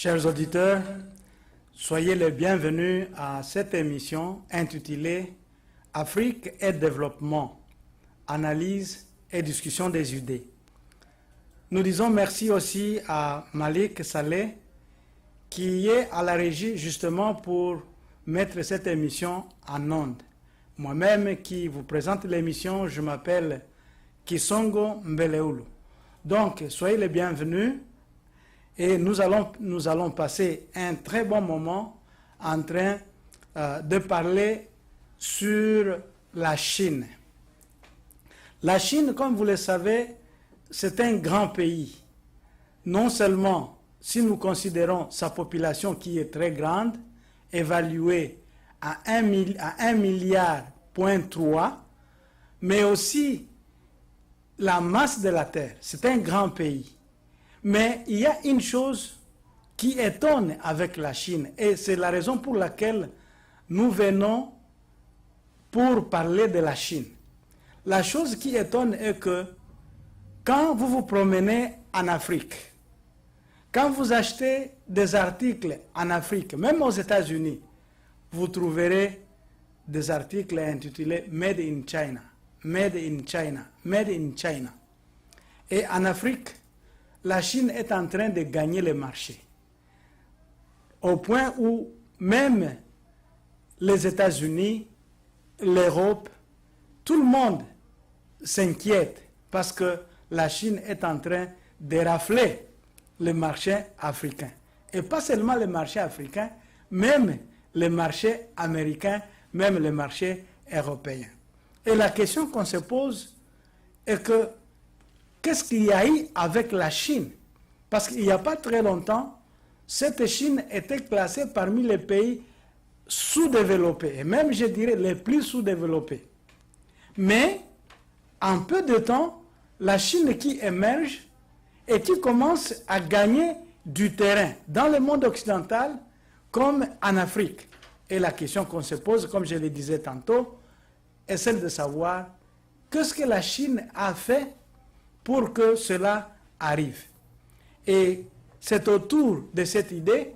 Chers auditeurs, soyez les bienvenus à cette émission intitulée Afrique et développement, analyse et discussion des idées. Nous disons merci aussi à Malik Saleh qui est à la régie justement pour mettre cette émission en onde. Moi-même qui vous présente l'émission, je m'appelle Kisongo Mbeleulu. Donc, soyez les bienvenus et nous allons passer un très bon moment en train de parler sur la Chine. La Chine, comme vous le savez, c'est un grand pays. Non seulement si nous considérons sa population qui est très grande, évaluée à 1,3 milliard, mais aussi la masse de la Terre. C'est un grand pays. Mais il y a une chose qui étonne avec la Chine, et c'est la raison pour laquelle nous venons pour parler de la Chine. La chose qui étonne est que quand vous vous promenez en Afrique, quand vous achetez des articles en Afrique, même aux États-Unis, vous trouverez des articles intitulés Made in China, Made in China, Made in China. Et en Afrique, la Chine est en train de gagner le marché. Au point où même les États-Unis, l'Europe, tout le monde s'inquiète parce que la Chine est en train de rafler le marché africain. Et pas seulement le marché africain, même le marché américain, même le marché européen. Et la question qu'on se pose est que qu'est-ce qu'il y a eu avec la Chine? Parce qu'il n'y a pas très longtemps, cette Chine était classée parmi les pays sous-développés, et même je dirais les plus sous-développés. Mais en peu de temps, la Chine qui émerge et qui commence à gagner du terrain dans le monde occidental comme en Afrique. Et la question qu'on se pose, comme je le disais tantôt, est celle de savoir qu'est-ce que la Chine a fait pour que cela arrive. Et c'est autour de cette idée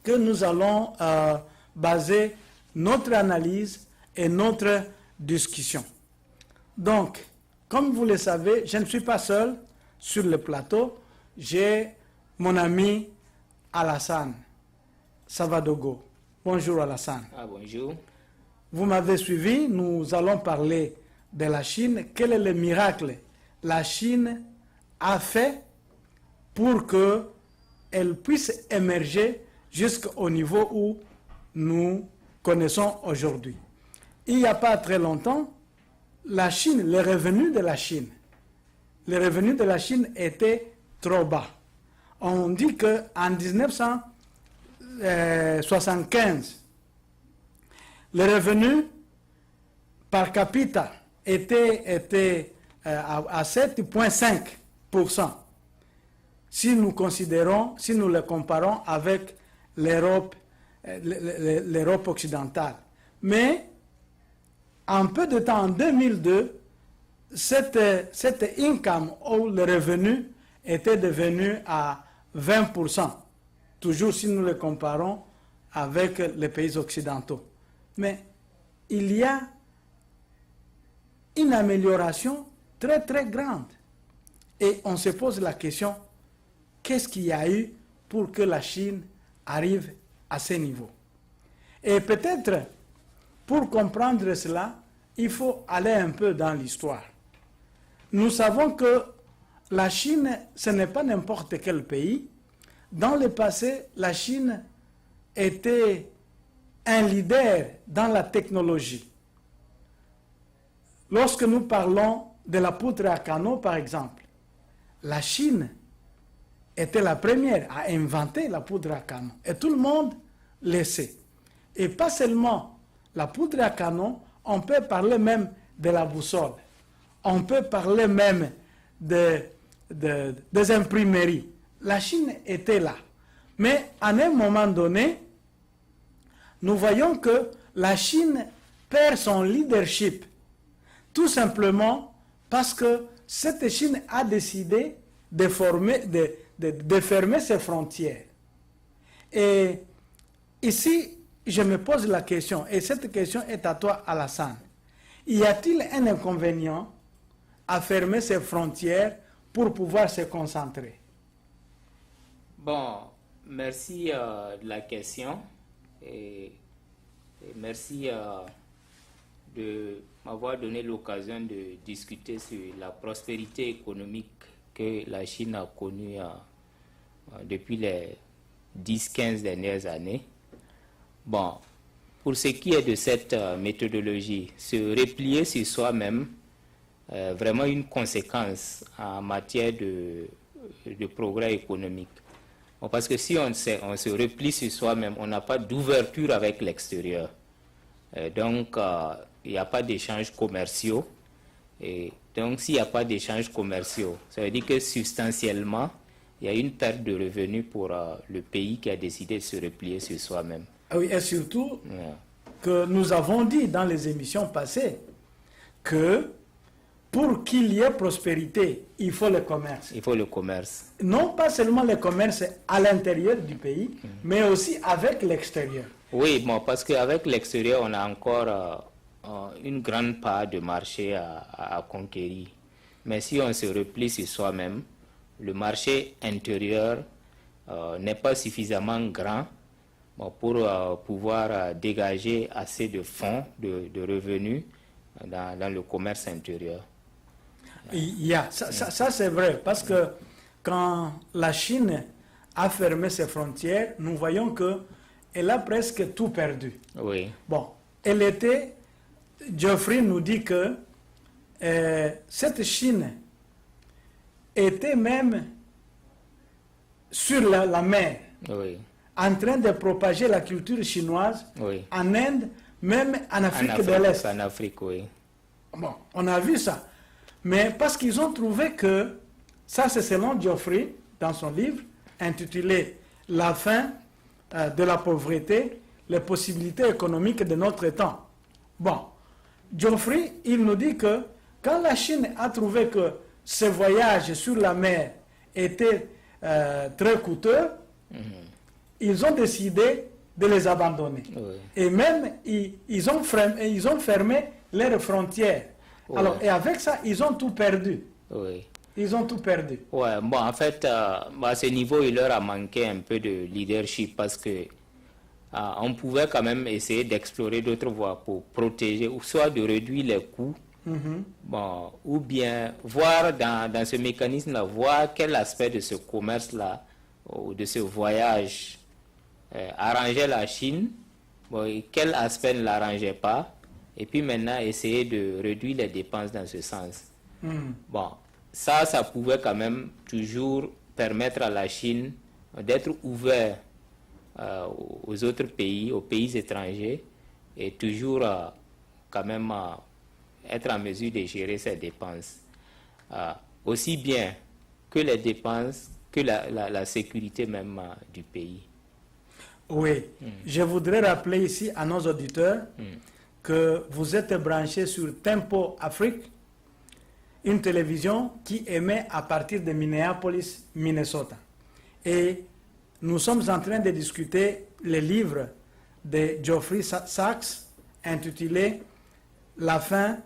que nous allons baser notre analyse et notre discussion. Donc, comme vous le savez, je ne suis pas seul sur le plateau. J'ai mon ami Alassane Savadogo. Bonjour Alassane. Bonjour. Vous m'avez suivi, nous allons parler de la Chine. Quel est le miracle la Chine a fait pour qu'elle puisse émerger jusqu'au niveau où nous connaissons aujourd'hui? Il n'y a pas très longtemps, la Chine, les revenus de la Chine étaient trop bas. On dit qu'en 1975, les revenus par capita étaient à 7,5%. Si nous le comparons avec l'Europe occidentale. Mais en peu de temps, en 2002, cette income ou le revenu était devenu à 20%. Toujours si nous le comparons avec les pays occidentaux. Mais il y a une amélioration très très grande. Et on se pose la question, qu'est-ce qu'il y a eu pour que la Chine arrive à ce niveau? Et peut-être, pour comprendre cela, il faut aller un peu dans l'histoire. Nous savons que la Chine, ce n'est pas n'importe quel pays. Dans le passé, la Chine était un leader dans la technologie. Lorsque nous parlons de la poudre à canon, par exemple, la Chine était la première à inventer la poudre à canon. Et tout le monde le sait. Et pas seulement la poudre à canon, on peut parler même de la boussole. On peut parler même des imprimeries. La Chine était là. Mais à un moment donné, nous voyons que la Chine perd son leadership. Tout simplement parce que cette Chine a décidé de fermer ses frontières. Et ici, je me pose la question, et cette question est à toi, Alassane. Y a-t-il un inconvénient à fermer ses frontières pour pouvoir se concentrer? Bon, merci de la question et merci de m'avoir donné l'occasion de discuter sur la prospérité économique que la Chine a connue depuis les 10-15 dernières années. Bon, pour ce qui est de cette méthodologie, se replier sur soi-même est vraiment une conséquence en matière de progrès économique. Bon, parce que si on se replie sur soi-même, on n'a pas d'ouverture avec l'extérieur. Donc, il n'y a pas d'échanges commerciaux. Et donc, s'il n'y a pas d'échanges commerciaux, ça veut dire que substantiellement, il y a une perte de revenus pour le pays qui a décidé de se replier sur soi-même. Oui, et surtout que nous avons dit dans les émissions passées que pour qu'il y ait prospérité, il faut le commerce. Il faut le commerce. Non pas seulement le commerce à l'intérieur du pays, mais aussi avec l'extérieur. Oui, bon, parce qu'avec l'extérieur, on a encore une grande part de marché à conquérir. Mais si on se replie sur soi-même, le marché intérieur n'est pas suffisamment grand pour pouvoir dégager assez de fonds, de revenus dans le commerce intérieur. Ça c'est vrai, parce que quand la Chine a fermé ses frontières, nous voyons qu'elle a presque tout perdu. Oui. Bon, Geoffrey nous dit que cette Chine était même sur la mer, oui, en train de propager la culture chinoise, oui, en Inde, même en Afrique de l'Est. En Afrique, oui. Bon, on a vu ça. Mais parce qu'ils ont trouvé que, ça c'est selon Geoffrey, dans son livre, intitulé « La fin de la pauvreté, les possibilités économiques de notre temps ». Bon, Geoffrey, il nous dit que quand la Chine a trouvé que ce voyage sur la mer était très coûteux, ils ont décidé de les abandonner. Oui. Et même, ils ont fermé leurs frontières. Oui. Alors, et avec ça, ils ont tout perdu. Oui. Ils ont tout perdu. Ouais, bon, en fait, à ce niveau, il leur a manqué un peu de leadership parce que on pouvait quand même essayer d'explorer d'autres voies pour protéger, ou soit de réduire les coûts, bon, ou bien voir dans ce mécanisme-là, voir quel aspect de ce commerce-là, ou de ce voyage, arrangeait la Chine, bon, et quel aspect ne l'arrangeait pas, et puis maintenant essayer de réduire les dépenses dans ce sens. Bon, ça pouvait quand même toujours permettre à la Chine d'être ouvert aux autres pays, aux pays étrangers, et toujours quand même être en mesure de gérer ses dépenses. Aussi bien que les dépenses, que la sécurité même du pays. Oui, je voudrais rappeler ici à nos auditeurs que vous êtes branchés sur Tempo Afrique, une télévision qui émet à partir de Minneapolis, Minnesota. Et nous sommes en train de discuter le livre de Geoffrey Sachs intitulé « La fin ».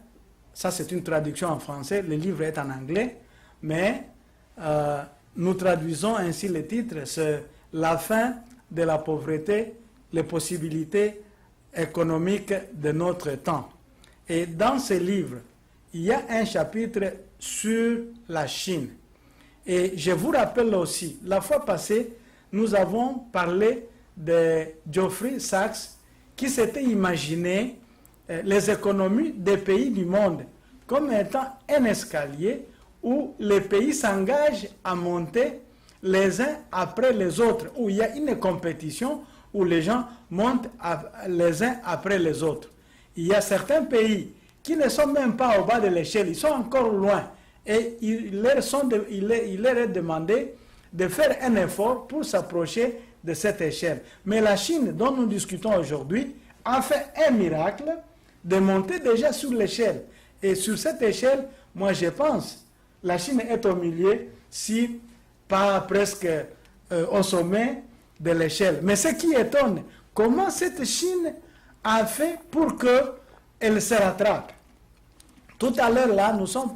Ça, c'est une traduction en français. Le livre est en anglais. Mais nous traduisons ainsi le titre. C'est « La fin de la pauvreté, les possibilités économiques de notre temps ». Et dans ce livre, il y a un chapitre sur la Chine. Et je vous rappelle aussi, la fois passée, nous avons parlé de Geoffrey Sachs qui s'était imaginé les économies des pays du monde comme étant un escalier où les pays s'engagent à monter les uns après les autres, où il y a une compétition où les gens montent les uns après les autres. Il y a certains pays qui ne sont même pas au bas de l'échelle, ils sont encore loin. Et il leur est demandé de faire un effort pour s'approcher de cette échelle. Mais la Chine, dont nous discutons aujourd'hui, a fait un miracle de monter déjà sur l'échelle. Et sur cette échelle, moi je pense, la Chine est au milieu, si pas presque au sommet de l'échelle. Mais ce qui étonne, comment cette Chine a fait pour qu'elle se rattrape? Tout à l'heure, là, nous sommes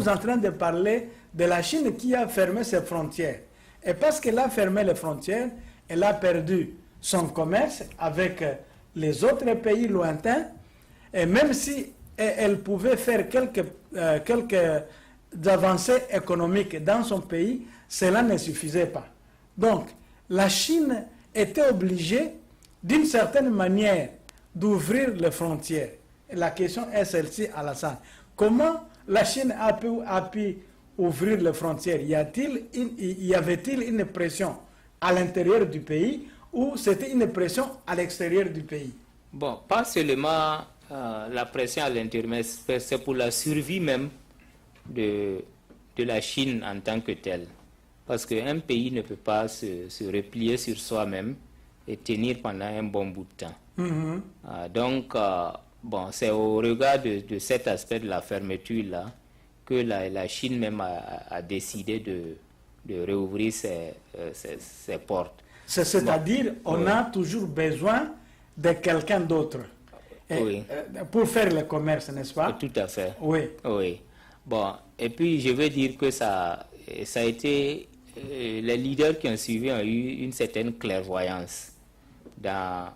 en train de parler de la Chine qui a fermé ses frontières. Et parce qu'elle a fermé les frontières, elle a perdu son commerce avec les autres pays lointains. Et même si elle pouvait faire quelques avancées économiques dans son pays, cela ne suffisait pas. Donc, la Chine était obligée, d'une certaine manière, d'ouvrir les frontières. Et la question est celle-ci, Alassane. Comment la Chine a pu ouvrir les frontières? Y avait-il une pression à l'intérieur du pays ou c'était une pression à l'extérieur du pays? Bon, pas seulement la pression à l'intérieur, mais c'est pour la survie même de la Chine en tant que telle. Parce qu'un pays ne peut pas se replier sur soi-même et tenir pendant un bon bout de temps. Donc, bon, c'est au regard de cet aspect de la fermeture-là que la Chine même a décidé de réouvrir ses portes. C'est-à-dire, on a toujours besoin de quelqu'un d'autre pour faire le commerce, n'est-ce pas? Tout à fait. Oui. Oui. Bon, et puis je veux dire que ça a été... les leaders qui ont suivi ont eu une certaine clairvoyance dans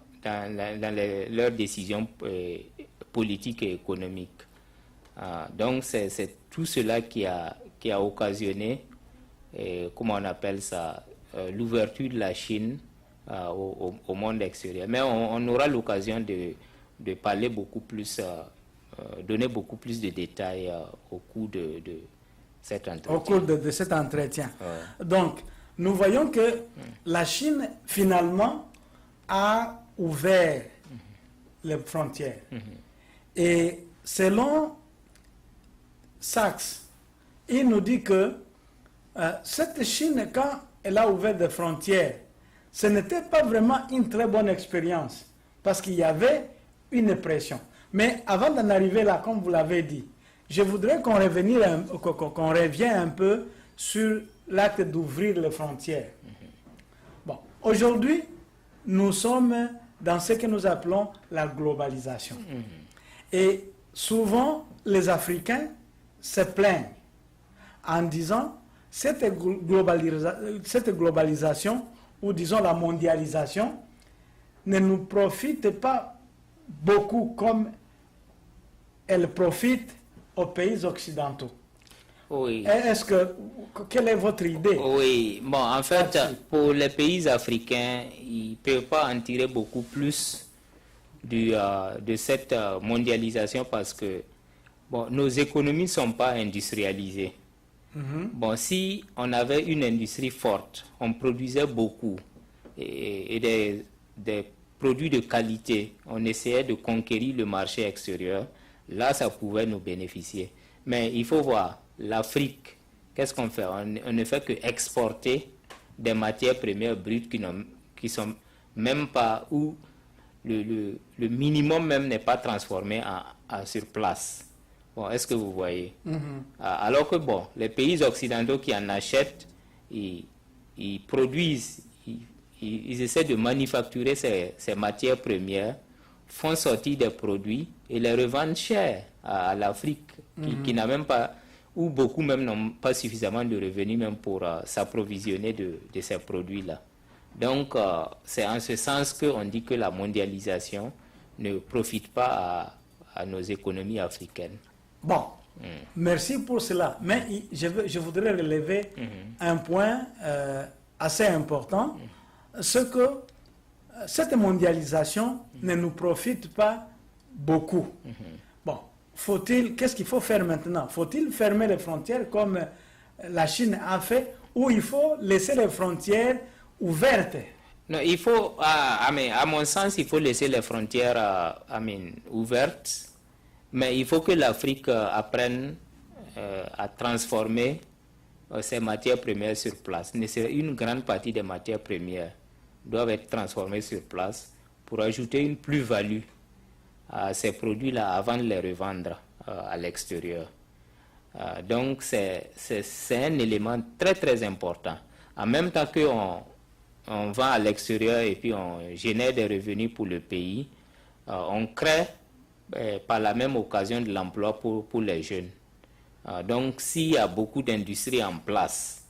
leurs décisions politiques et économiques. Donc c'est tout cela qui a occasionné, comment on appelle ça, l'ouverture de la Chine au monde extérieur. Mais on aura l'occasion de parler beaucoup plus, donner beaucoup plus de détails au cours de cet entretien. Au cours de cet entretien. Ouais. Donc, nous voyons que la Chine, finalement, a ouvert les frontières. Et selon Sachs, il nous dit que cette Chine, quand elle a ouvert des frontières, ce n'était pas vraiment une très bonne expérience, parce qu'il y avait une pression. Mais avant d'en arriver là, comme vous l'avez dit, je voudrais qu'on revienne un peu sur l'acte d'ouvrir les frontières. Bon, aujourd'hui, nous sommes dans ce que nous appelons la globalisation. Et souvent, les Africains se plaignent en disant cette globalisation, ou disons la mondialisation, ne nous profite pas beaucoup comme elle profite aux pays occidentaux. Oui. Quelle est votre idée? Oui, bon, en fait, pour les pays africains, ils ne peuvent pas en tirer beaucoup plus de cette mondialisation parce que bon, nos économies ne sont pas industrialisées. Bon, si on avait une industrie forte, on produisait beaucoup et des produits de qualité, on essayait de conquérir le marché extérieur, là, ça pouvait nous bénéficier. Mais il faut voir, l'Afrique, qu'est-ce qu'on fait? On ne fait que exporter des matières premières brutes qui sont même pas, où le minimum même n'est pas transformé sur place. Bon, est-ce que vous voyez? Alors que bon, les pays occidentaux qui en achètent, ils produisent, ils essaient de manufacturer ces matières premières, font sortir des produits et les revendent cher à l'Afrique, qui n'a même pas, ou beaucoup même n'ont pas suffisamment de revenus même pour s'approvisionner de ces produits-là. Donc, c'est en ce sens qu'on dit que la mondialisation ne profite pas à nos économies africaines. Bon, merci pour cela. Mais je voudrais relever un point assez important, c'est que cette mondialisation ne nous profite pas beaucoup. Bon, qu'est-ce qu'il faut faire maintenant? Faut-il fermer les frontières comme la Chine a fait, ou il faut laisser les frontières ouvertes? Non, il faut, à mon sens, il faut laisser les frontières ouvertes. Mais il faut que l'Afrique apprenne à transformer ses matières premières sur place. Une grande partie des matières premières doivent être transformées sur place pour ajouter une plus-value à ces produits-là avant de les revendre à l'extérieur. Donc c'est un élément très très important. En même temps qu'on on vend à l'extérieur et puis on génère des revenus pour le pays, on crée par la même occasion de l'emploi pour les jeunes. Donc, s'il y a beaucoup d'industries en place,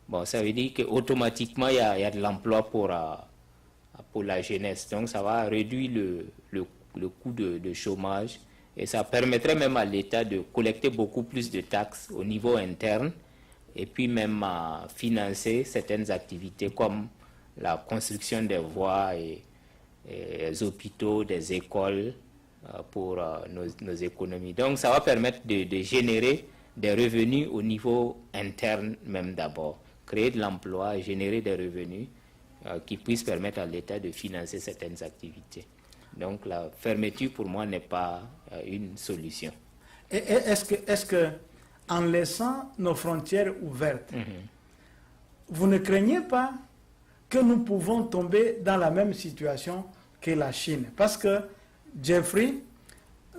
bon, ça veut dire qu'automatiquement, il y a de l'emploi pour la jeunesse. Donc, ça va réduire le coût de chômage et ça permettrait même à l'État de collecter beaucoup plus de taxes au niveau interne et puis même financer certaines activités comme la construction des voies et des hôpitaux, des écoles pour nos économies. Donc, ça va permettre de générer des revenus au niveau interne même d'abord. Créer de l'emploi, générer des revenus qui puissent permettre à l'État de financer certaines activités. Donc, la fermeture, pour moi, n'est pas une solution. Et est-ce que en laissant nos frontières ouvertes, vous ne craignez pas que nous pouvons tomber dans la même situation que la Chine? Parce que Jeffrey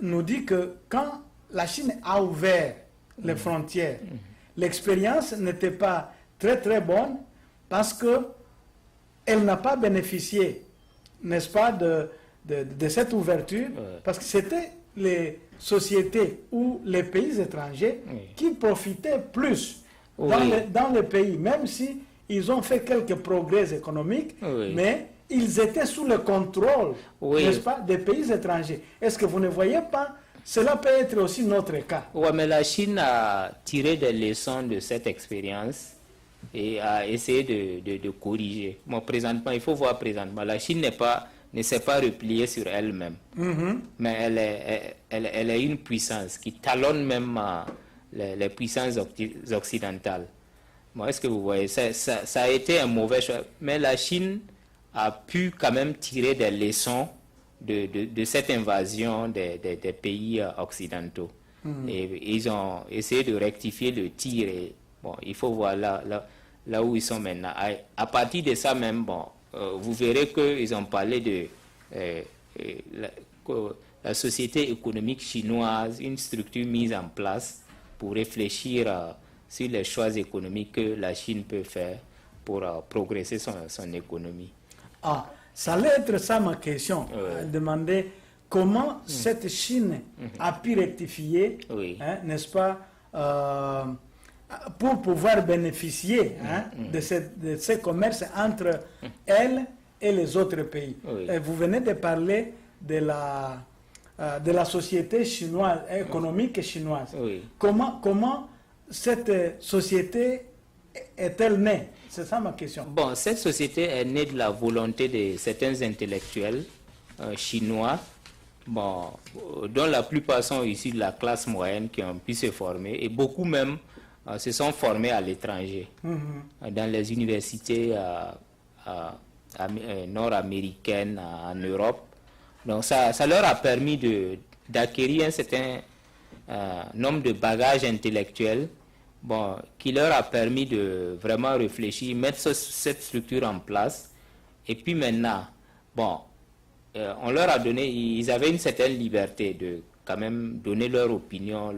nous dit que quand la Chine a ouvert les frontières, l'expérience n'était pas très très bonne parce qu'elle n'a pas bénéficié, n'est-ce pas, de cette ouverture, parce que c'était les sociétés ou les pays étrangers qui profitaient plus dans le pays, même si ils ont fait quelques progrès économiques, mais ils étaient sous le contrôle, n'est-ce pas, des pays étrangers. Est-ce que vous ne voyez pas? Cela peut être aussi notre cas. Oui, mais la Chine a tiré des leçons de cette expérience et a essayé de corriger. Bon, présentement, il faut voir présentement, la Chine ne s'est pas repliée sur elle-même, mais elle est une puissance qui talonne même les puissances occidentales. Bon, est-ce que vous voyez, ça a été un mauvais choix, mais la Chine a pu quand même tirer des leçons de cette invasion des pays occidentaux. Et ils ont essayé de rectifier le tir. Et, bon, il faut voir là où ils sont maintenant. À partir de ça même, bon, vous verrez qu'ils ont parlé de la société économique chinoise, une structure mise en place pour réfléchir sur les choix économiques que la Chine peut faire pour progresser son économie. Ah, ça allait être ça ma question, demander comment cette Chine a pu rectifier, n'est-ce pas, pour pouvoir bénéficier de ce commerce entre elle et les autres pays. Et vous venez de parler de la société chinoise, économique chinoise. Comment cette société est-elle née? C'est ça ma question. Bon, cette société est née de la volonté de certains intellectuels chinois, bon, dont la plupart sont issus de la classe moyenne qui ont pu se former, et beaucoup même se sont formés à l'étranger, dans les universités nord-américaines, en Europe. Donc ça leur a permis d'acquérir un certain nombre de bagages intellectuels, bon, qui leur a permis de vraiment réfléchir, mettre cette structure en place. Et puis maintenant, bon, on leur a donné, ils avaient une certaine liberté de quand même donner leur opinion,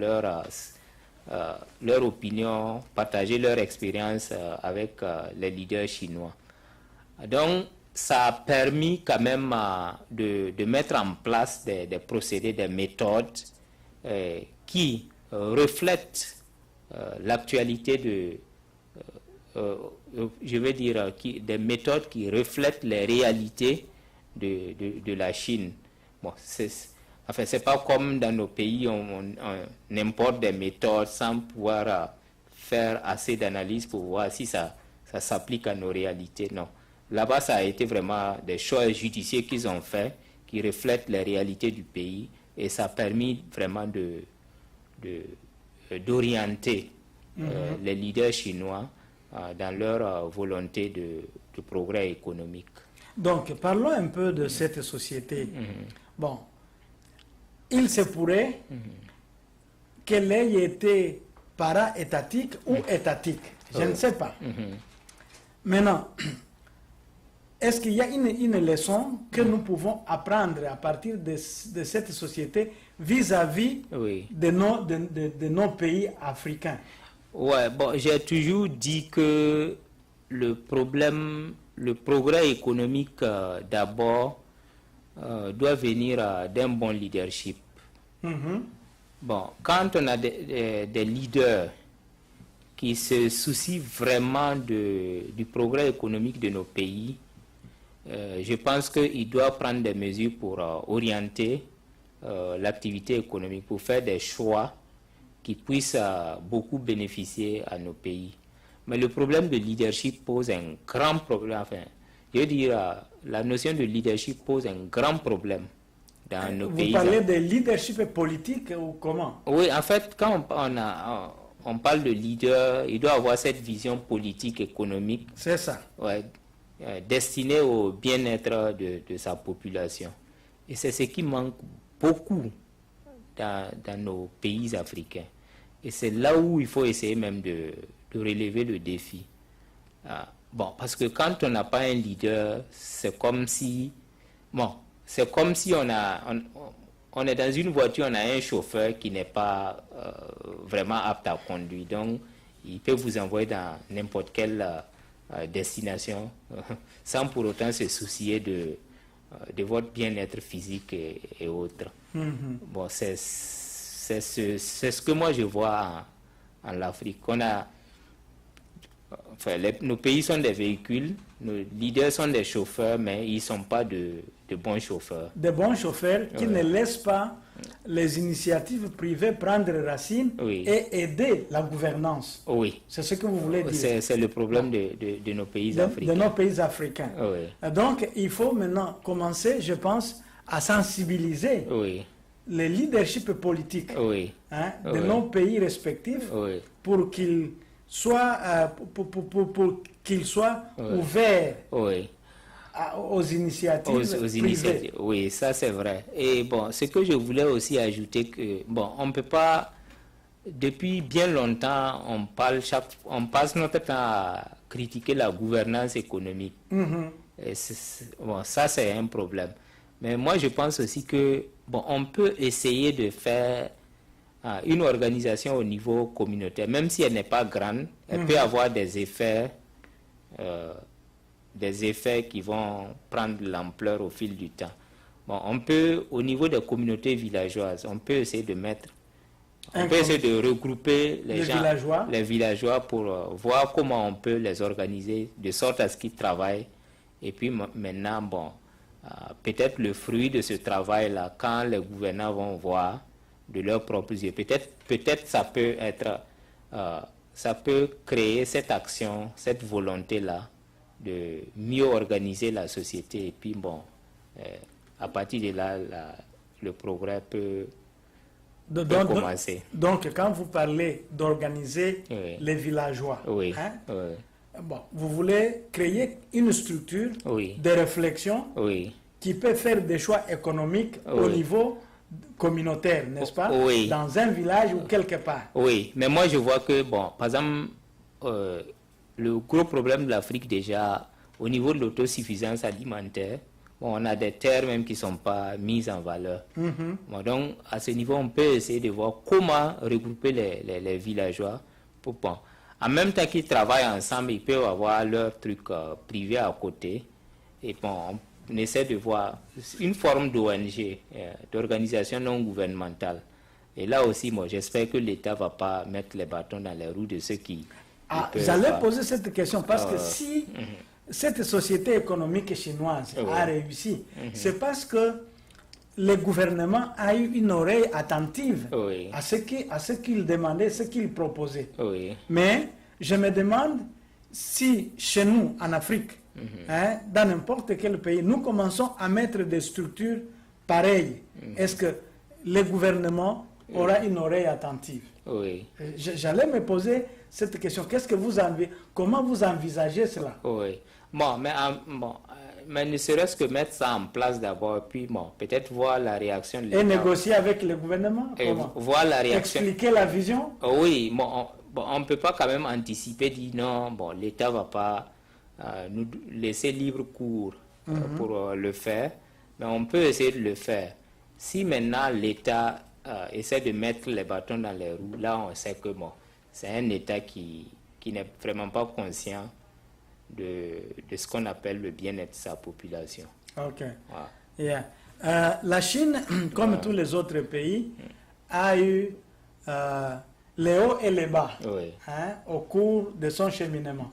partager leur expérience avec les leaders chinois. Donc, ça a permis quand même de mettre en place des procédés, des méthodes qui reflètent l'actualité je veux dire, des méthodes qui reflètent les réalités de la Chine. Bon, c'est pas comme dans nos pays, on importe des méthodes sans pouvoir faire assez d'analyse pour voir si ça s'applique à nos réalités. Non. Là-bas, ça a été vraiment des choix judiciaires qu'ils ont faits qui reflètent les réalités du pays et ça a permis vraiment d'orienter les leaders chinois dans leur volonté de progrès économique. Donc, parlons un peu de cette société. Bon, il se pourrait qu'elle ait été para-étatique ou étatique. Je ne sais pas. Maintenant, est-ce qu'il y a une leçon que nous pouvons apprendre à partir de cette société vis-à-vis de nos pays africains? Ouais, bon, j'ai toujours dit que le problème le progrès économique, d'abord, doit venir d'un bon leadership. Bon, quand on a des leaders qui se soucient vraiment du progrès économique de nos pays, je pense qu'il doit prendre des mesures pour orienter l'activité économique, pour faire des choix qui puissent beaucoup bénéficier à nos pays. Mais le problème de leadership pose un grand problème. Enfin, je veux dire, la notion de leadership pose un grand problème dans nos pays. Vous parlez de leadership politique ou comment? Oui, en fait, quand on parle de leader, il doit avoir cette vision politique, économique. C'est ça. Ouais, destinée au bien-être de sa population. Et c'est ce qui manque beaucoup dans nos pays africains. Et c'est là où il faut essayer même de relever le défi. Bon, parce que quand on n'a pas un leader, c'est comme si... Bon, c'est comme si on est dans une voiture, on a un chauffeur qui n'est pas vraiment apte à conduire. Donc, il peut vous envoyer dans n'importe quelle destination sans pour autant se soucier de votre bien-être physique et autres. Bon, c'est ce que moi je vois en Afrique. Nos pays sont des véhicules, nos leaders sont des chauffeurs, mais ils ne sont pas de bons chauffeurs. De bons chauffeurs qui ne laissent pas les initiatives privées prendre racine et aider la gouvernance. Oui. C'est ce que vous voulez dire. C'est le problème de nos pays africains. De nos pays africains. Oui. Donc, il faut maintenant commencer, je pense, à sensibiliser les leaderships politiques de nos pays respectifs pour qu'ils soient, ouverts aux initiatives privées. Oui, ça c'est vrai. Et bon, ce que je voulais aussi ajouter, que bon, on ne peut pas, depuis bien longtemps, on passe notre temps à critiquer la gouvernance économique. Et bon, ça c'est un problème. Mais moi je pense aussi que bon, on peut essayer de faire une organisation au niveau communautaire, même si elle n'est pas grande, elle peut avoir des effets qui vont prendre l'ampleur au fil du temps. Bon, on peut, au niveau des communautés villageoises, on peut essayer de essayer de regrouper les villageois pour voir comment on peut les organiser de sorte à ce qu'ils travaillent. Et puis maintenant, bon, peut-être le fruit de ce travail-là, quand les gouvernants vont voir de leurs propres yeux, peut-être ça peut être, ça peut créer cette action, cette volonté-là de mieux organiser la société. Et puis bon, à partir de là, le progrès peut commencer. Donc, quand vous parlez d'organiser les villageois, bon, vous voulez créer une structure de réflexion qui peut faire des choix économiques au niveau communautaire, n'est-ce pas? Dans un village ou quelque part. Oui, mais moi je vois que, bon, par exemple, le gros problème de l'Afrique déjà, au niveau de l'autosuffisance alimentaire, bon, on a des terres même qui ne sont pas mises en valeur. Bon, donc, à ce niveau, on peut essayer de voir comment regrouper les villageois. Bon, en même temps qu'ils travaillent ensemble, ils peuvent avoir leurs trucs privés à côté. Et bon, on essaie de voir une forme d'ONG, d'organisation non gouvernementale. Et là aussi, moi, j'espère que l'État ne va pas mettre les bâtons dans les roues de ceux qui... J'allais poser cette question parce que si cette société économique chinoise a réussi, c'est parce que le gouvernement a eu une oreille attentive à ce qu'il demandait, ce qu'il proposait. Mais je me demande si chez nous, en Afrique, dans n'importe quel pays, nous commençons à mettre des structures pareilles. Est-ce que le gouvernement aura une oreille attentive? J'allais me poser cette question. Comment vous envisagez cela? Bon, mais ne serait-ce que mettre ça en place d'abord, puis bon, peut-être voir la réaction de l'État. Et négocier avec le gouvernement? Voir la réaction. Expliquer la vision? Oui, bon, on ne peut pas quand même anticiper, dire non, bon, l'État ne va pas nous laisser libre cours pour le faire, mais on peut essayer de le faire. Si maintenant l'État essaie de mettre les bâtons dans les roues, là on sait que bon, c'est un État qui n'est vraiment pas conscient de ce qu'on appelle le bien-être de sa population. Ok. Voilà. Yeah. La Chine, comme tous les autres pays, a eu les hauts et les bas Oui. au cours de son cheminement.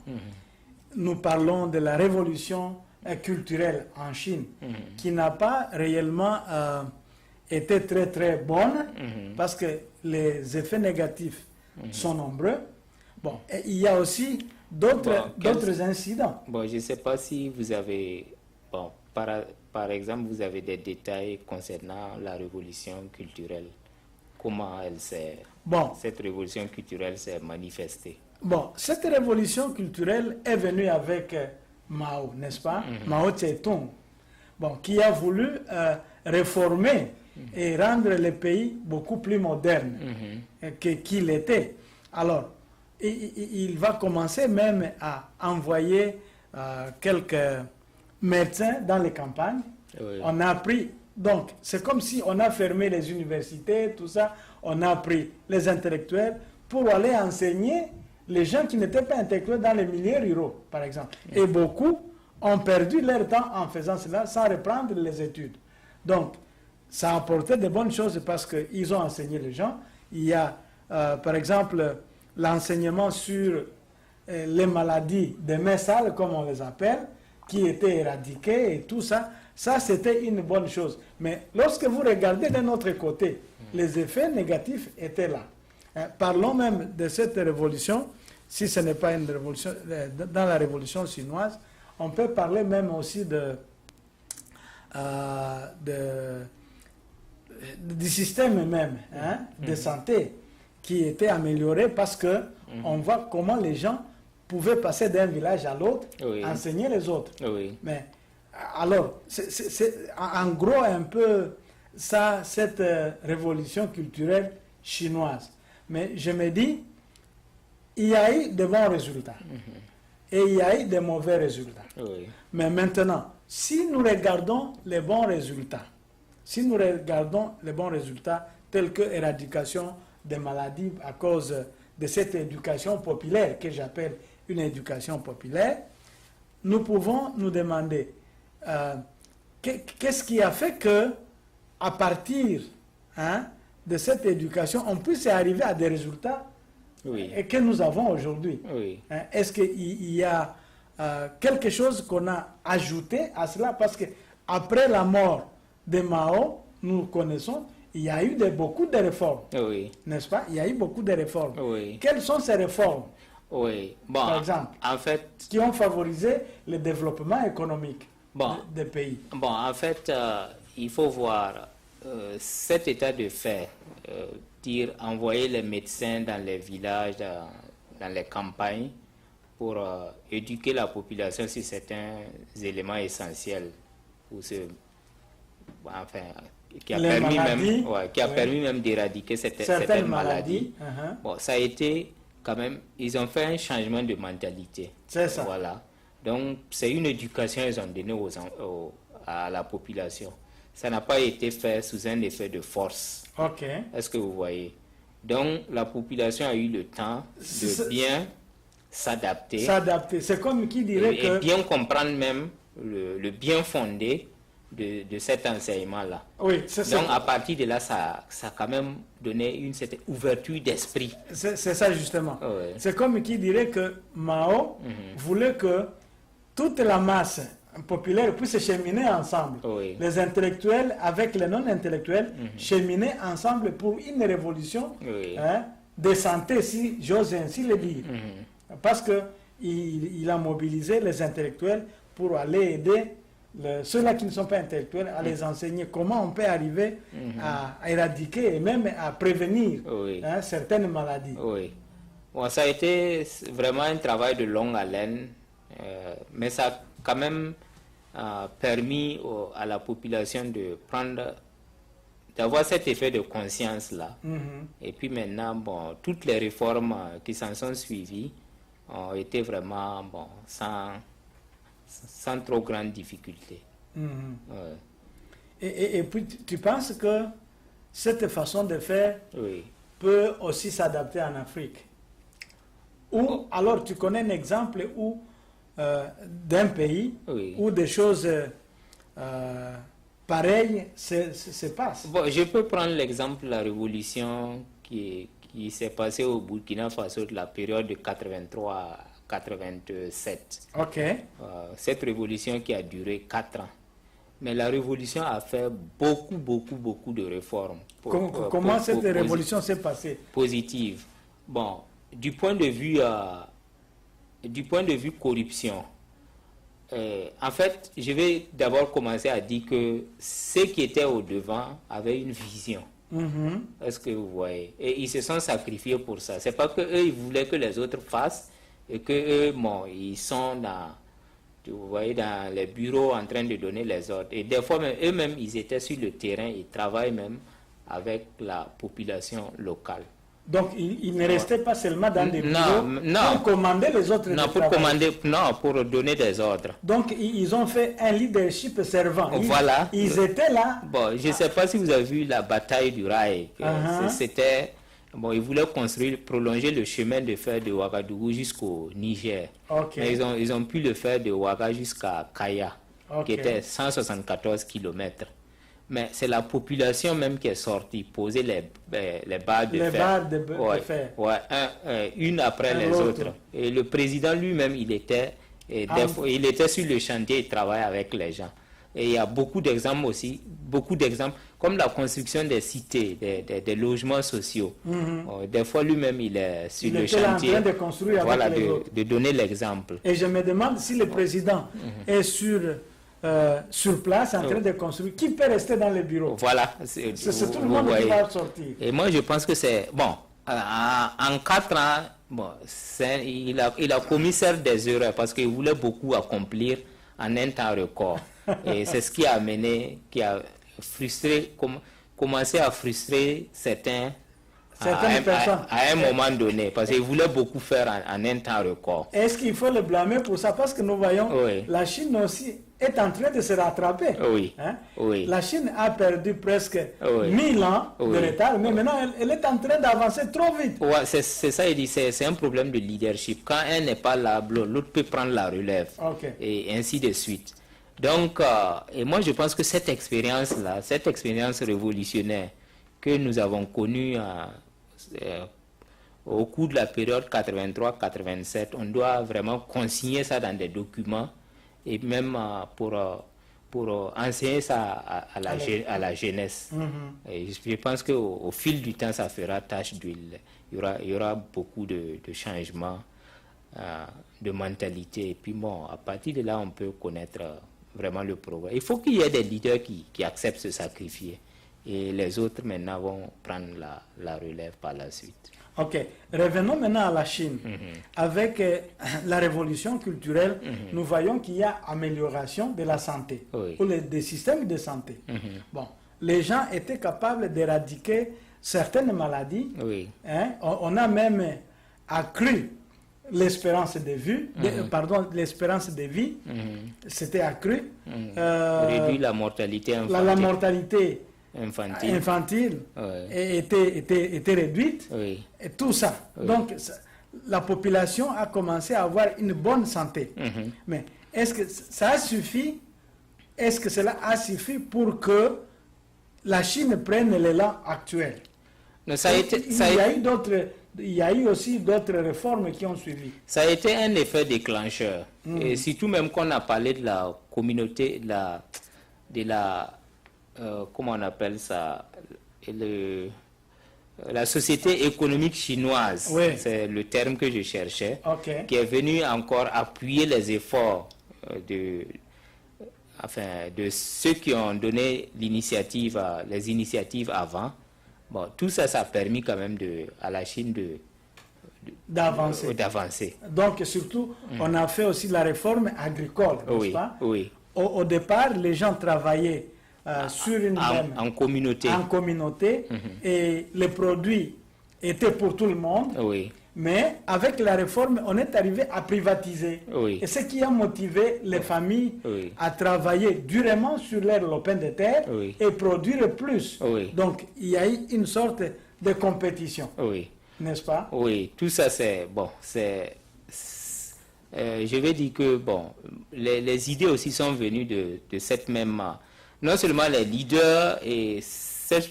Nous parlons de la révolution culturelle en Chine, qui n'a pas réellement été très très bonne, parce que les effets négatifs sont nombreux. Bon, et il y a aussi d'autres incidents. Bon, je ne sais pas si vous avez, bon, par exemple, vous avez des détails concernant la révolution culturelle. Comment cette révolution culturelle s'est manifestée? Bon, cette révolution culturelle est venue avec Mao, n'est-ce pas? Mao Tse-tung, bon, qui a voulu réformer et rendre le pays beaucoup plus moderne qu'il était. Alors, il va commencer même à envoyer quelques médecins dans les campagnes. Oui. On a pris, donc c'est comme si on a fermé les universités, tout ça, on a pris les intellectuels pour aller enseigner les gens qui n'étaient pas intellectuels dans les milieux ruraux, par exemple. Et beaucoup ont perdu leur temps en faisant cela sans reprendre les études. Donc, ça a apporté de bonnes choses parce qu'ils ont enseigné les gens. Il y a, par exemple, l'enseignement sur les maladies des mains sales, comme on les appelle, qui étaient éradiquées et tout ça. Ça, c'était une bonne chose. Mais lorsque vous regardez d'un autre côté, les effets négatifs étaient là. Parlons même de cette révolution, si ce n'est pas une révolution, dans la révolution chinoise, on peut parler même aussi du système même de santé qui était amélioré parce que on voit comment les gens pouvaient passer d'un village à l'autre, enseigner les autres. Oui. Mais alors, c'est en gros un peu ça, cette révolution culturelle chinoise. Mais je me dis, il y a eu de bons résultats et il y a eu de mauvais résultats. Oui. Mais maintenant, si nous regardons les bons résultats, tels que éradication des maladies à cause de cette éducation populaire que j'appelle une éducation populaire, nous pouvons nous demander qu'est-ce qui a fait que, à partir de cette éducation, on puisse arriver à des résultats que nous avons aujourd'hui. Oui. Est-ce qu'il y a quelque chose qu'on a ajouté à cela? Parce que après la mort de Mao, nous connaissons, il y a eu beaucoup de réformes. Oui. N'est-ce pas? Il y a eu beaucoup de réformes. Oui. Quelles sont ces réformes? Oui. Bon, par exemple, en fait, qui ont favorisé le développement économique des pays? Bon, en fait, il faut voir cet état de fait, envoyer les médecins dans les villages, dans les campagnes, pour éduquer la population sur certains éléments essentiels, pour qui a permis même d'éradiquer certaines maladies. Bon, ça a été quand même, ils ont fait un changement de mentalité. C'est ça. Voilà. Donc, c'est une éducation qu'ils ont donnée à la population. Ça n'a pas été fait sous un effet de force. Ok. Est-ce que vous voyez? Donc, la population a eu le temps de bien s'adapter. S'adapter. C'est comme qui dirait que... Et bien comprendre même le bien fondé de cet enseignement-là. Oui, donc, à partir de là, ça a quand même donné une certaine ouverture d'esprit. C'est ça, justement. Oui. C'est comme qui dirait que Mao voulait que toute la masse populaire puisse cheminer ensemble. Oui. Les intellectuels avec les non-intellectuels cheminer ensemble pour une révolution de santé, si j'ose ainsi le dire. Parce qu'il a mobilisé les intellectuels pour aller aider ceux-là qui ne sont pas intellectuels, à les enseigner comment on peut arriver à éradiquer et même à prévenir certaines maladies. Oui. Bon, ça a été vraiment un travail de longue haleine, mais ça a quand même permis à la population d'avoir cet effet de conscience-là. Et puis maintenant, bon, toutes les réformes qui s'en sont suivies ont été vraiment sans trop grande difficulté. Et puis, tu penses que cette façon de faire peut aussi s'adapter en Afrique? Ou alors tu connais un exemple où d'un pays Oui. où des choses pareilles se passent. Bon, je peux prendre l'exemple de la révolution qui s'est passée au Burkina Faso de la période de 83 à 87. Ok. Cette révolution qui a duré 4 ans. Mais la révolution a fait beaucoup de réformes. Comment cette révolution s'est passée? Positive. Bon, du point de vue corruption, en fait, je vais d'abord commencer à dire que ceux qui étaient au devant avaient une vision. Est-ce que vous voyez? Et ils se sont sacrifiés pour ça. C'est pas que eux ils voulaient que les autres fassent et que eux, bon, ils sont vous voyez, dans les bureaux en train de donner les ordres. Et des fois, eux-mêmes, ils étaient sur le terrain, ils travaillent même avec la population locale. Donc, ils ne restaient pas seulement dans des bureaux pour commander les autres. Pour donner des ordres. Donc, ils ont fait un leadership servant. Voilà. Ils étaient là. Bon, je ne sais pas si vous avez vu la bataille du rail. C'était... Bon, ils voulaient prolonger le chemin de fer de Ouagadougou jusqu'au Niger. Mais ils ont pu le faire de Ouaga jusqu'à Kaya, qui était 174 km. Mais c'est la population même qui est sortie, poser les barres de fer. Les barres de fer. Une après les autres. Et le président lui-même, il était sur le chantier, il travaillait avec les gens. Et il y a beaucoup d'exemples aussi, comme la construction des cités, des logements sociaux. Des fois, lui-même, il est sur le chantier. En train de construire avec les autres. De donner l'exemple. Et je me demande si le président est sur place, en train de construire, qui peut rester dans les bureaux? Voilà. C'est tout le monde qui va sortir. Et moi, je pense que c'est... Bon, en 4 ans, bon, il a commis certes des erreurs parce qu'il voulait beaucoup accomplir en un temps record. Et c'est ce qui a amené, qui a commencé à frustrer certaines personnes à un moment donné, parce qu'ils voulaient beaucoup faire en un temps record. Est-ce qu'il faut le blâmer pour ça? Parce que nous voyons, la Chine aussi est en train de se rattraper. La Chine a perdu presque 1000 ans de retard, mais maintenant elle est en train d'avancer trop vite. C'est ça, il dit, c'est un problème de leadership. Quand elle n'est pas là, l'autre peut prendre la relève. Et ainsi de suite. Donc, et moi je pense que cette expérience-là, cette expérience révolutionnaire que nous avons connue au cours de la période 83-87, on doit vraiment consigner ça dans des documents et même pour enseigner ça à la jeunesse. Et je pense qu'au fil du temps, ça fera tache d'huile. Il y aura beaucoup de changements de mentalité. Et puis bon, à partir de là, on peut connaître vraiment le progrès. Il faut qu'il y ait des leaders qui acceptent de se sacrifier. Et les autres, maintenant, vont prendre la relève par la suite. Ok. Revenons maintenant à la Chine. Avec la révolution culturelle, nous voyons qu'il y a amélioration de la santé, ou des systèmes de santé. Bon, les gens étaient capables d'éradiquer certaines maladies. On a même accru l'espérance de vie, l'espérance de vie, c'était accru. Réduit la mortalité infantile. La mortalité infantile était réduite. Et tout ça. Donc, la population a commencé à avoir une bonne santé. Mais est-ce que ça a suffi? Est-ce que cela a suffi pour que la Chine prenne l'élan actuel? Il y a eu aussi d'autres réformes qui ont suivi. Ça a été un effet déclencheur. Et surtout même qu'on a parlé de la communauté, comment on appelle ça, la société économique chinoise, c'est le terme que je cherchais, qui est venu encore appuyer les efforts de ceux qui ont donné les initiatives avant. Bon, tout ça, ça a permis quand même à la Chine d'avancer. Donc, surtout, on a fait aussi la réforme agricole, n'est-ce pas? Au départ, les gens travaillaient sur en communauté et les produits étaient pour tout le monde. Mais avec la réforme, on est arrivé à privatiser. Et ce qui a motivé les familles à travailler durement sur leur lopin de terre et produire plus. Donc, il y a eu une sorte de compétition. N'est-ce pas? Tout ça, c'est bon. je vais dire que bon, les idées aussi sont venues de cette même... non seulement les leaders, et cette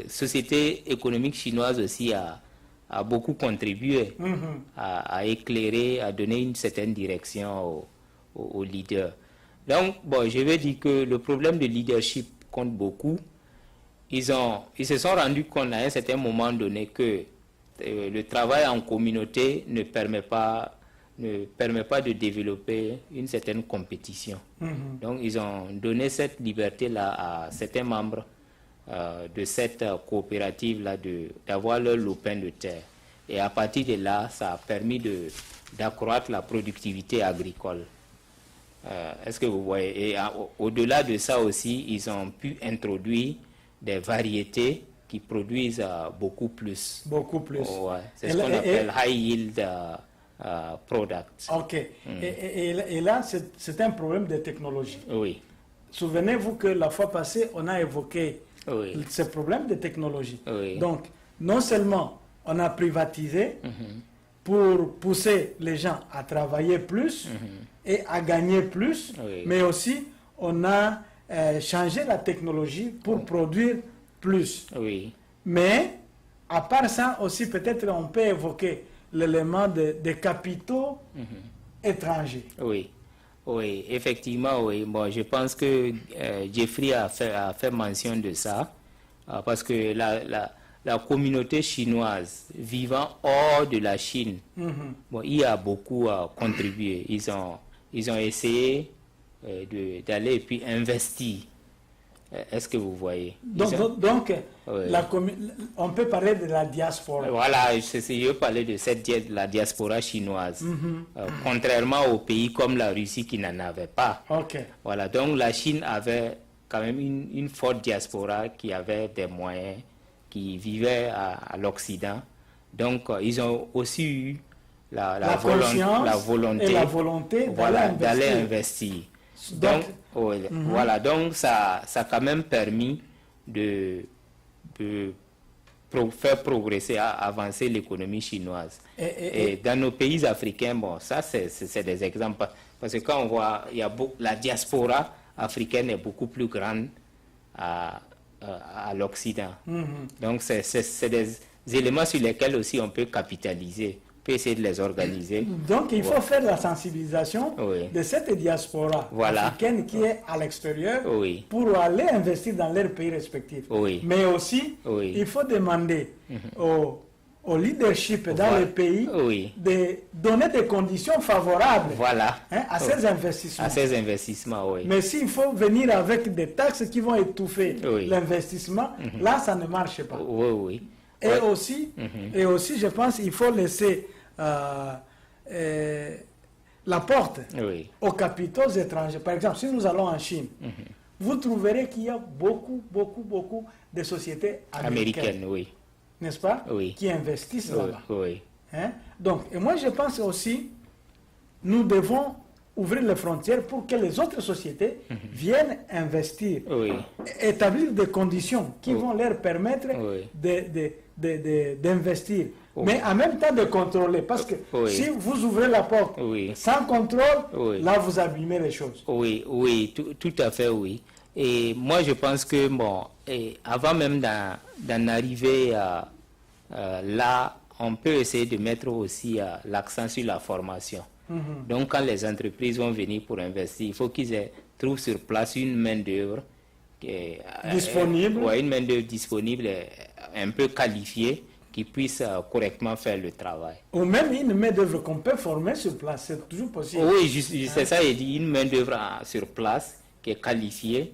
société économique chinoise aussi a beaucoup contribué à éclairer, à donner une certaine direction aux leaders. Donc, bon, je vais dire que le problème de leadership compte beaucoup. Ils se sont rendus compte à un certain moment donné que le travail en communauté ne permet pas de développer une certaine compétition. Donc, ils ont donné cette liberté-là à certains membres de cette coopérative-là d'avoir leur lopin de terre. Et à partir de là, ça a permis d'accroître la productivité agricole. Est-ce que vous voyez? Et au-delà de ça aussi, ils ont pu introduire des variétés qui produisent beaucoup plus. Beaucoup plus. Ouais. C'est ce qu'on appelle high yield products. Ok. Et là, c'est un problème de technologie. Oui. Souvenez-vous que la fois passée, on a évoqué ce problème de technologie. Oui. Donc, non seulement on a privatisé pour pousser les gens à travailler plus et à gagner plus, mais aussi on a changé la technologie pour produire plus. Oui. Mais, à part ça aussi, peut-être on peut évoquer l'élément des capitaux étrangers. Oui. Oui, effectivement, oui. Bon, je pense que Jeffrey a fait mention de ça, parce que la communauté chinoise vivant hors de la Chine, bon, il a beaucoup contribué. Ils ont essayé d'aller et puis investir. Est-ce que vous voyez? Donc on peut parler de la diaspora. Voilà, je parlais de la diaspora chinoise. Contrairement aux pays comme la Russie qui n'en avaient pas. Voilà, donc la Chine avait quand même une forte diaspora qui avait des moyens, qui vivait à l'Occident. Donc, ils ont aussi eu la volonté d'aller investir. Donc, voilà, donc ça a quand même permis de faire progresser, avancer l'économie chinoise. Et dans nos pays africains, bon, ça c'est des exemples. Parce que quand on voit, la diaspora africaine est beaucoup plus grande à l'Occident. Donc c'est des éléments sur lesquels aussi on peut capitaliser, on peut essayer de les organiser. Donc il faut faire la sensibilisation de cette diaspora africaine qui est à l'extérieur pour aller investir dans leurs pays respectifs. Mais aussi, il faut demander au leadership dans les pays de donner des conditions favorables à ces investissements. À ces investissements, Mais s'il faut venir avec des taxes qui vont étouffer l'investissement, là, ça ne marche pas. Et aussi, je pense qu'il faut laisser la porte aux capitaux étrangers. Par exemple, si nous allons en Chine, vous trouverez qu'il y a beaucoup de sociétés américaines. N'est-ce pas? Qui investissent là-bas. Donc, et moi je pense aussi, nous devons ouvrir les frontières pour que les autres sociétés viennent investir, établir des conditions qui vont leur permettre d'investir, mais en même temps de contrôler, parce que si vous ouvrez la porte sans contrôle, là vous abîmez les choses. Tout à fait, Et moi, je pense que, bon, avant même d'en arriver là, on peut essayer de mettre aussi l'accent sur la formation. Donc, quand les entreprises vont venir pour investir, il faut qu'ils trouvent sur place une main-d'œuvre disponible. Une main-d'œuvre disponible, un peu qualifiée, qui puisse correctement faire le travail. Ou même une main-d'œuvre qu'on peut former sur place, c'est toujours possible. C'est ça, il dit une main-d'œuvre sur place qui est qualifiée.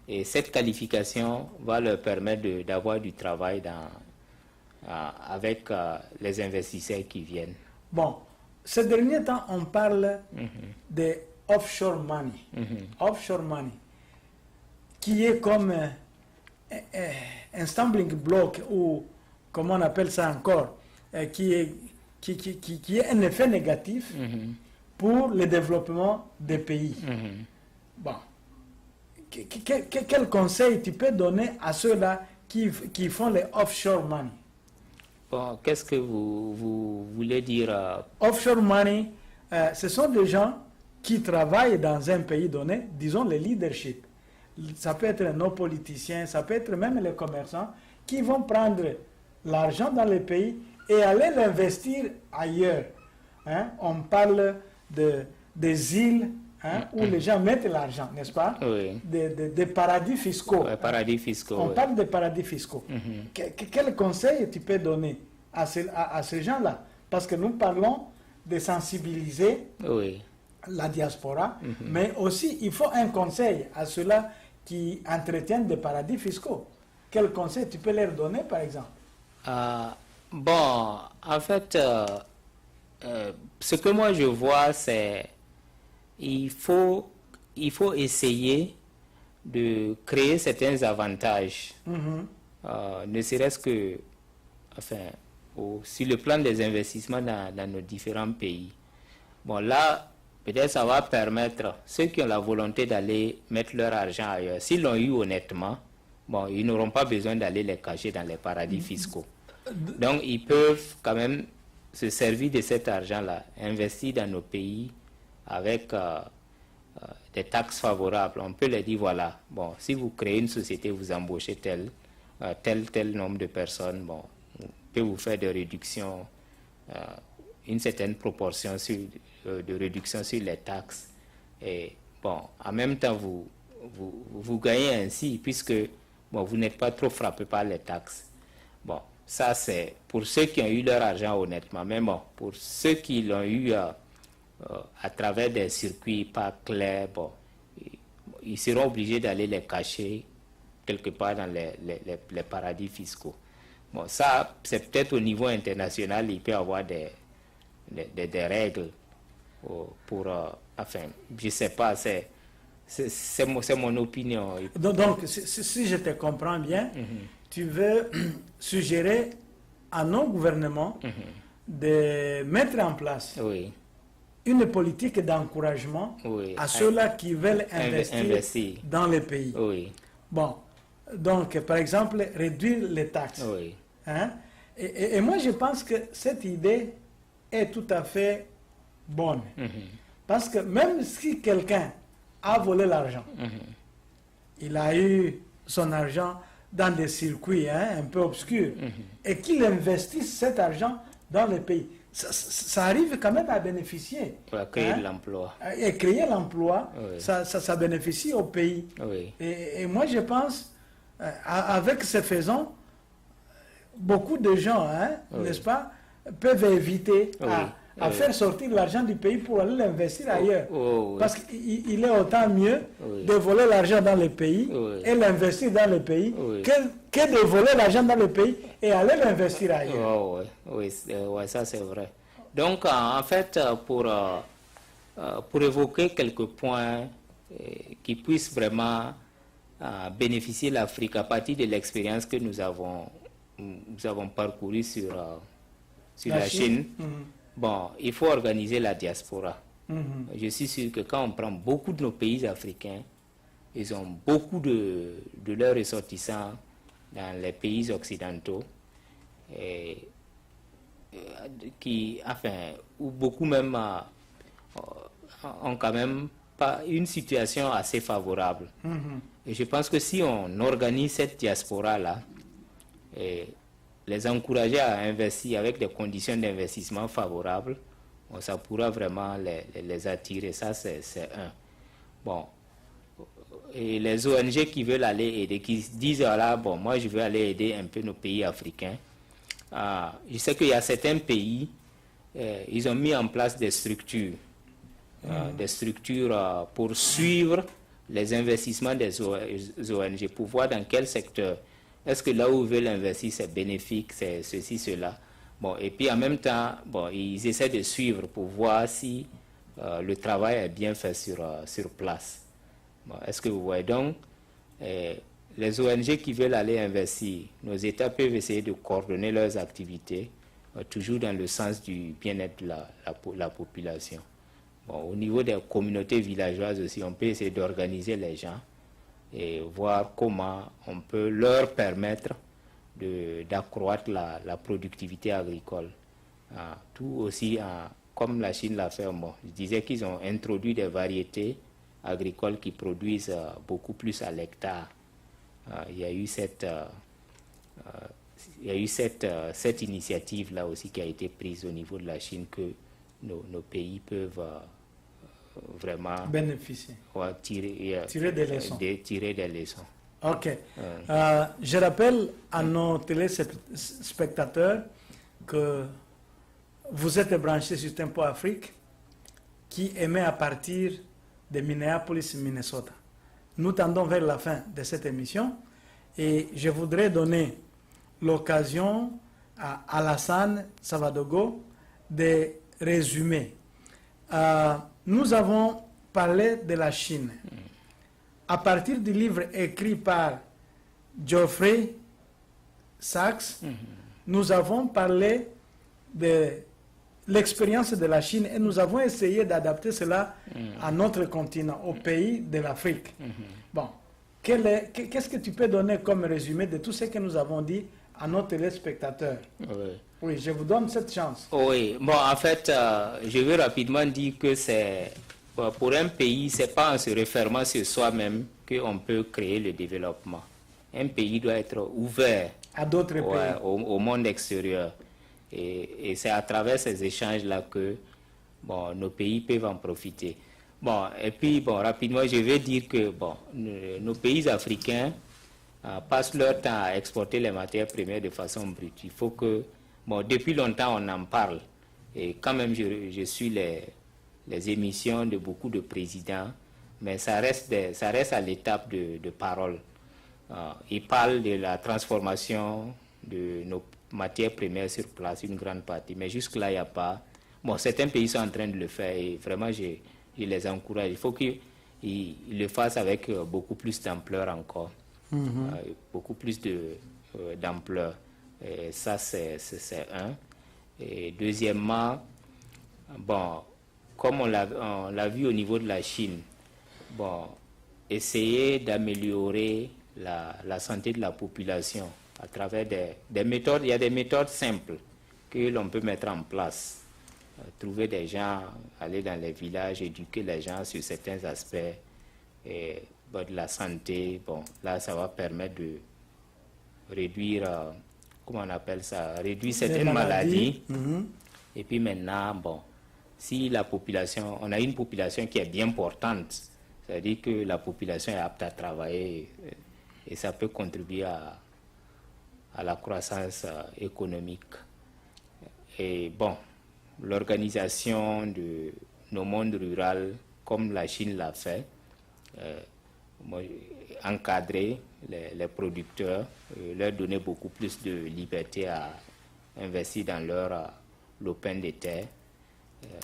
Et cette qualification va leur permettre d'avoir du travail avec les investisseurs qui viennent. Bon, ces derniers temps, on parle de offshore money. Offshore money, qui est comme un stumbling block, ou comment on appelle ça encore, qui est un effet négatif pour le développement des pays. Bon. Quel conseil tu peux donner à ceux-là qui font les offshore money? Bon, qu'est-ce que vous voulez dire Offshore money, ce sont des gens qui travaillent dans un pays donné, disons le leadership. Ça peut être nos politiciens, ça peut être même les commerçants qui vont prendre l'argent dans le pays et aller l'investir ailleurs. Hein? On parle des îles où les gens mettent l'argent, n'est-ce pas? Oui. Des paradis fiscaux. Ouais, paradis fiscaux. On parle de paradis fiscaux. Quel conseil tu peux donner à ces gens-là? Parce que nous parlons de sensibiliser la diaspora, mais aussi il faut un conseil à ceux-là qui entretiennent des paradis fiscaux. Quel conseil tu peux leur donner, par exemple? Bon, en fait, ce que moi je vois, c'est il faut essayer de créer certains avantages, ne serait-ce que, enfin, sur le plan des investissements dans nos différents pays. Bon, là, peut-être ça va permettre ceux qui ont la volonté d'aller mettre leur argent ailleurs, s'ils l'ont eu honnêtement, bon, ils n'auront pas besoin d'aller les cacher dans les paradis fiscaux. Donc, ils peuvent quand même se servir de cet argent-là, investir dans nos pays avec des taxes favorables. On peut leur dire, voilà, bon, si vous créez une société, vous embauchez tel nombre de personnes, bon, on peut vous faire des réductions, une certaine proportion de réduction sur les taxes. Et bon, en même temps, vous gagnez ainsi, puisque bon, vous n'êtes pas trop frappé par les taxes. Bon, ça c'est pour ceux qui ont eu leur argent honnêtement. Mais bon, pour ceux qui l'ont eu à travers des circuits pas clairs, bon, ils seront obligés d'aller les cacher quelque part dans les paradis fiscaux. Bon, ça, c'est peut-être au niveau international, il peut y avoir des règles pour, enfin, je ne sais pas, c'est mon opinion. Donc si je te comprends bien, tu veux suggérer à nos gouvernements de mettre en place une politique d'encouragement à ceux-là qui veulent investir dans le pays. Bon, donc par exemple, réduire les taxes. Hein? Et moi je pense que cette idée est tout à fait bonne. Parce que même si quelqu'un a volé l'argent, il a eu son argent dans des circuits un peu obscurs, et qu'il investisse cet argent dans le pays, ça arrive quand même à bénéficier. Pour créer de l'emploi. Et créer l'emploi, ça bénéficie au pays. Et moi je pense, avec ce faisant, beaucoup de gens, n'est-ce pas, peuvent éviter à faire sortir l'argent du pays pour aller l'investir ailleurs. Parce qu'il est autant mieux de voler l'argent dans le pays et l'investir dans le pays que de voler l'argent dans le pays et aller l'investir ailleurs. Oui, ça c'est vrai. Donc en fait, pour évoquer quelques points qui puissent vraiment bénéficier l'Afrique à partir de l'expérience que nous avons parcourue sur la Chine. Bon, il faut organiser la diaspora. Je suis sûr que quand on prend beaucoup de nos pays africains, ils ont beaucoup de leurs ressortissants dans les pays occidentaux, où beaucoup même ont quand même pas une situation assez favorable. Et je pense que si on organise cette diaspora-là, les encourager à investir avec des conditions d'investissement favorables, bon, ça pourra vraiment les attirer. Ça, c'est un. Bon. Et les ONG qui veulent aller aider, qui disent, voilà, bon, moi je veux aller aider un peu nos pays africains. Je sais qu'il y a certains pays, ils ont mis en place des structures. Pour suivre les investissements des ONG, pour voir dans quel secteur. Est-ce que là où ils veulent investir, c'est bénéfique, c'est ceci, cela. Bon, et puis en même temps, bon, ils essaient de suivre pour voir si le travail est bien fait sur place. Bon, est-ce que vous voyez donc, les ONG qui veulent aller investir, nos États peuvent essayer de coordonner leurs activités, toujours dans le sens du bien-être de la population. Bon, au niveau des communautés villageoises aussi, on peut essayer d'organiser les gens et voir comment on peut leur permettre d'accroître la productivité agricole. Tout aussi en comme la Chine l'a fait, bon, je disais qu'ils ont introduit des variétés agricoles qui produisent beaucoup plus à l'hectare. Il y a eu cette initiative-là aussi qui a été prise au niveau de la Chine que nos pays peuvent vraiment bénéficier, tirer des leçons. Tirer des leçons. Ok. Je rappelle à nos téléspectateurs que vous êtes branchés sur Tempo Afrique qui émet à partir de Minneapolis, Minnesota. Nous tendons vers la fin de cette émission et je voudrais donner l'occasion à Alassane Savadogo de résumer. Nous avons parlé de la Chine. À partir du livre écrit par Geoffrey Sachs, nous avons parlé de l'expérience de la Chine et nous avons essayé d'adapter cela à notre continent, au pays de l'Afrique. Bon, qu'est-ce que tu peux donner comme résumé de tout ce que nous avons dit à nos téléspectateurs? Oui, je vous donne cette chance. Oui, bon, en fait, je veux rapidement dire que c'est pour un pays, ce n'est pas en se refermant sur soi-même qu'on peut créer le développement. Un pays doit être ouvert à d'autres pays, au monde extérieur. Et c'est à travers ces échanges-là que bon, nos pays peuvent en profiter. Bon, et puis, bon, rapidement, je vais dire que bon, nos pays africains passent leur temps à exporter les matières premières de façon brute. Il faut que, bon, depuis longtemps, on en parle. Et quand même, je suis les émissions de beaucoup de présidents, mais ça reste à l'étape de parole. Ils parlent de la transformation de nos matières premières sur place, une grande partie, mais jusque-là, il n'y a pas. Bon, certains pays sont en train de le faire et vraiment, je les encourage. Il faut qu'ils le fassent avec beaucoup plus d'ampleur encore, beaucoup plus d'ampleur. Et ça, c'est un. Et deuxièmement, bon, comme on l'a vu au niveau de la Chine, bon, essayer d'améliorer la santé de la population à travers des méthodes. Il y a des méthodes simples que l'on peut mettre en place. Trouver des gens, aller dans les villages, éduquer les gens sur certains aspects de la santé. Bon, là, ça va permettre de réduire, comment on appelle ça, réduire certaines maladies. Et puis maintenant, bon, si la population, on a une population qui est bien portante, c'est-à-dire que la population est apte à travailler et ça peut contribuer à la croissance économique. Et bon, l'organisation de nos mondes ruraux, comme la Chine l'a fait, encadrer les producteurs, leur donner beaucoup plus de liberté à investir dans leur lopin de terre.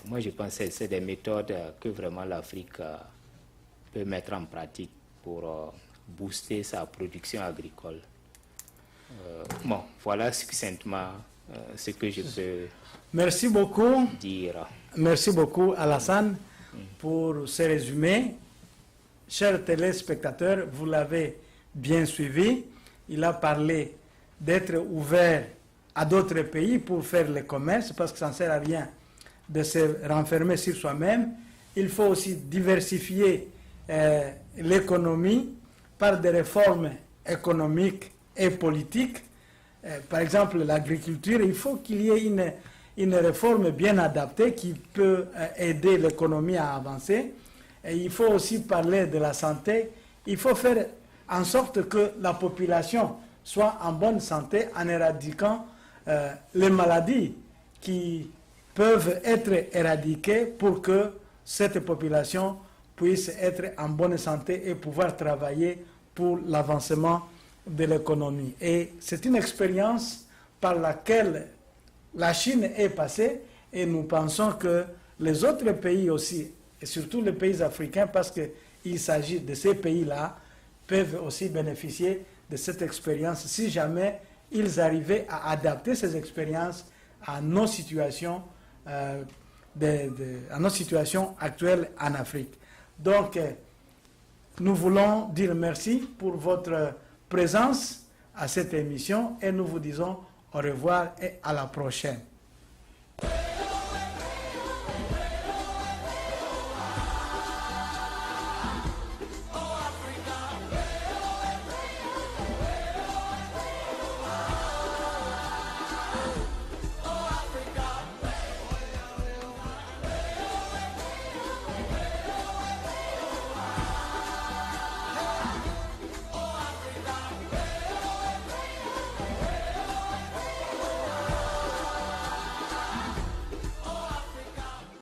Moi, je pense que c'est des méthodes que vraiment l'Afrique peut mettre en pratique pour booster sa production agricole. Bon, voilà succinctement ce que je peux Merci beaucoup. dire. Merci beaucoup, Alassane, pour ce résumé. Chers téléspectateurs, vous l'avez bien suivi. Il a parlé d'être ouvert à d'autres pays pour faire le commerce, parce que ça ne sert à rien de se renfermer sur soi-même. Il faut aussi diversifier l'économie par des réformes économiques et politiques. Par exemple, l'agriculture, il faut qu'il y ait une réforme bien adaptée qui peut aider l'économie à avancer. Et il faut aussi parler de la santé. Il faut faire en sorte que la population soit en bonne santé en éradiquant les maladies qui peuvent être éradiquées pour que cette population puisse être en bonne santé et pouvoir travailler pour l'avancement de l'économie. Et c'est une expérience par laquelle la Chine est passée et nous pensons que les autres pays aussi, et surtout les pays africains, parce qu'il s'agit de ces pays-là, peuvent aussi bénéficier de cette expérience si jamais ils arrivaient à adapter ces expériences à nos situations, à nos situations actuelles en Afrique. Donc, nous voulons dire merci pour votre présence à cette émission et nous vous disons au revoir et à la prochaine.